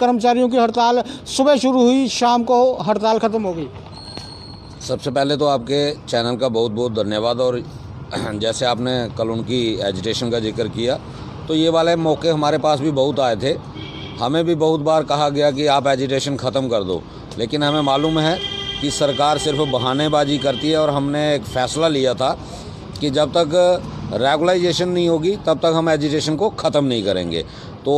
कर्मचारियों की हड़ताल सुबह शुरू हुई, शाम को हड़ताल ख़त्म हो गई। सबसे पहले तो आपके चैनल का बहुत बहुत धन्यवाद। और जैसे आपने कल उनकी एजिटेशन का जिक्र किया, तो ये वाले मौके हमारे पास भी बहुत आए थे। हमें भी बहुत बार कहा गया कि आप एजिटेशन ख़त्म कर दो, लेकिन हमें मालूम है कि सरकार सिर्फ बहानेबाजी करती है। और हमने एक फ़ैसला लिया था कि जब तक रेगुलाइजेशन नहीं होगी तब तक हम एजिटेशन को ख़त्म नहीं करेंगे। तो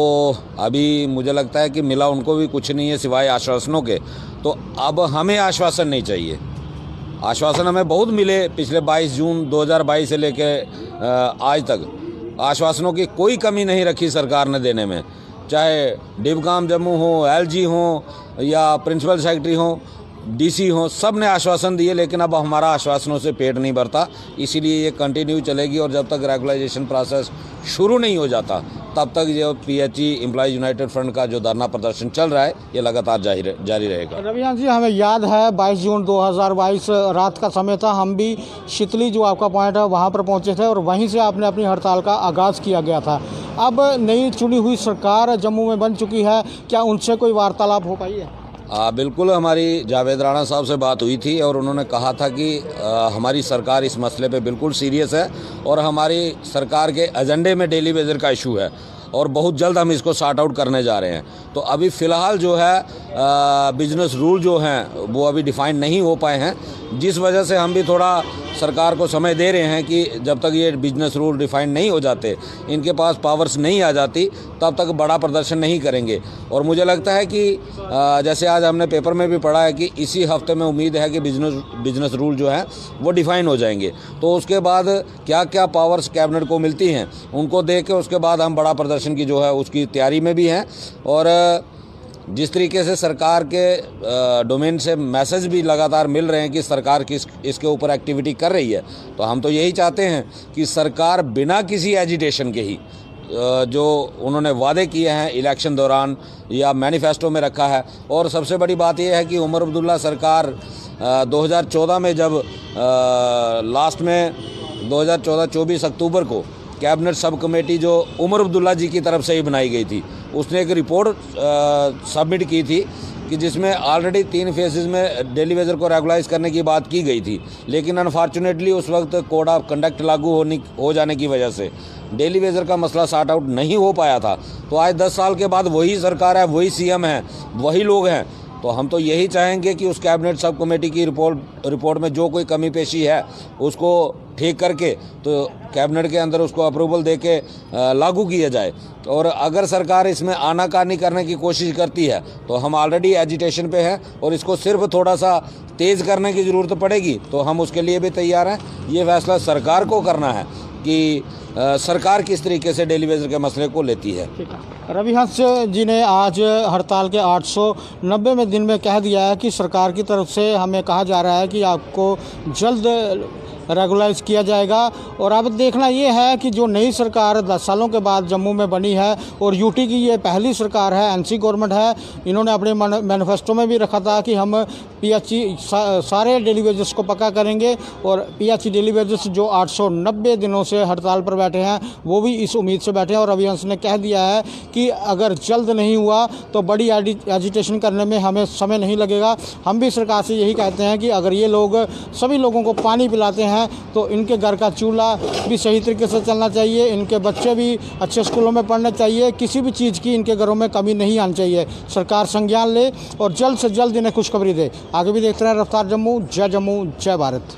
अभी मुझे लगता है कि मिला उनको भी कुछ नहीं है सिवाय आश्वासनों के। तो अब हमें आश्वासन नहीं चाहिए। आश्वासन हमें बहुत मिले पिछले 22 जून 2022 से लेके आज तक। आश्वासनों की कोई कमी नहीं रखी सरकार ने देने में, चाहे डिबगाम जम्मू हो, एलजी हो या प्रिंसिपल सेक्रेटरी हो, डीसी हो, सब ने आश्वासन दिए। लेकिन अब हमारा आश्वासनों से पेट नहीं भरता, इसीलिए ये कंटिन्यू चलेगी। और जब तक रेगुलाइजेशन प्रोसेस शुरू नहीं हो जाता तब तक जो पीएचई एम्प्लॉयज़ यूनाइटेड फ्रंट का जो धरना प्रदर्शन चल रहा है ये लगातार जारी रहेगा। रवियान जी, हमें याद है 22 जून 2022 रात का समय था, हम भी शितली जो आपका पॉइंट है वहाँ पर पहुँचे थे और वहीं से आपने अपनी हड़ताल का आगाज़ किया गया था। अब नई चुनी हुई सरकार जम्मू में बन चुकी है, क्या उनसे कोई वार्तालाप हो पाई है? बिल्कुल, हमारी जावेद राणा साहब से बात हुई थी और उन्होंने कहा था कि हमारी सरकार इस मसले पे बिल्कुल सीरियस है और हमारी सरकार के एजेंडे में डेली वेजर का इशू है और बहुत जल्द हम इसको सॉर्ट आउट करने जा रहे हैं। तो अभी फ़िलहाल जो है बिजनेस रूल जो हैं वो अभी डिफ़ाइन नहीं हो पाए हैं, जिस वजह से हम भी थोड़ा सरकार को समय दे रहे हैं कि जब तक ये बिजनेस रूल डिफ़ाइन नहीं हो जाते, इनके पास पावर्स नहीं आ जाती, तब तक बड़ा प्रदर्शन नहीं करेंगे। और मुझे लगता है कि जैसे आज हमने पेपर में भी पढ़ा है कि इसी हफ्ते में उम्मीद है कि बिजनेस रूल जो हैं वो डिफ़ाइन हो जाएंगे। तो उसके बाद क्या क्या पावर्स कैबिनेट को मिलती हैं उनको देख के उसके बाद हम बड़ा प्रदर्शन की जो है उसकी तैयारी में भी हैं। और जिस तरीके से सरकार के डोमेन से मैसेज भी लगातार मिल रहे हैं कि सरकार इसके ऊपर एक्टिविटी कर रही है, तो हम तो यही चाहते हैं कि सरकार बिना किसी एजिटेशन के ही जो उन्होंने वादे किए हैं इलेक्शन दौरान या मैनिफेस्टो में रखा है। और सबसे बड़ी बात यह है कि उमर अब्दुल्ला सरकार 2014 में जब लास्ट में 2014-24 अक्टूबर को कैबिनेट सब कमेटी जो उमर अब्दुल्ला जी की तरफ से ही बनाई गई थी, उसने एक रिपोर्ट सबमिट की थी कि जिसमें ऑलरेडी 3 फेजेस में डेली वेजर को रेगुलाइज करने की बात की गई थी। लेकिन अनफॉर्चुनेटली उस वक्त कोड ऑफ कंडक्ट लागू हो जाने की वजह से डेली वेजर का मसला सॉर्ट आउट नहीं हो पाया था। तो आज 10 साल के बाद वही सरकार है, वही सीएम है, वही लोग हैं। तो हम तो यही चाहेंगे कि उस कैबिनेट सब कमेटी की रिपोर्ट में जो कोई कमी पेशी है उसको ठीक करके तो कैबिनेट के अंदर उसको अप्रूवल देके लागू किया जाए। और अगर सरकार इसमें आनाकानी करने की कोशिश करती है तो हम ऑलरेडी एजिटेशन पे हैं और इसको सिर्फ थोड़ा सा तेज़ करने की ज़रूरत पड़ेगी तो हम उसके लिए भी तैयार हैं। ये फैसला सरकार को करना है कि सरकार किस तरीके से डेली वेजर के मसले को लेती है। रविहंस जी ने आज हड़ताल के 890वें दिन में कह दिया है कि सरकार की तरफ से हमें कहा जा रहा है कि आपको जल्द रेगुलाइज किया जाएगा। और अब देखना ये है कि जो नई सरकार 10 सालों के बाद जम्मू में बनी है और यूटी की ये पहली सरकार है, एनसी गवर्नमेंट है, इन्होंने अपने मैनिफेस्टो में भी रखा था कि हम पीएचई सारे डेली वेजेस को पक्का करेंगे। और पीएचई डेली वेजेस जो 890 दिनों से हड़ताल पर बैठे हैं वो भी इस उम्मीद से बैठे हैं। और रविहंस ने कह दिया है कि अगर जल्द नहीं हुआ तो बड़ी एजिटेशन करने में हमें समय नहीं लगेगा। हम भी सरकार से यही कहते हैं कि अगर ये लोग सभी लोगों को पानी पिलाते हैं तो इनके घर का चूल्हा भी सही तरीके से चलना चाहिए, इनके बच्चे भी अच्छे स्कूलों में पढ़ने चाहिए, किसी भी चीज़ की इनके घरों में कमी नहीं आनी चाहिए। सरकार संज्ञान ले और जल्द से जल्द इन्हें खुशखबरी दे। आगे भी देखते रहें रफ्तार जम्मू। जय जम्मू, जय भारत।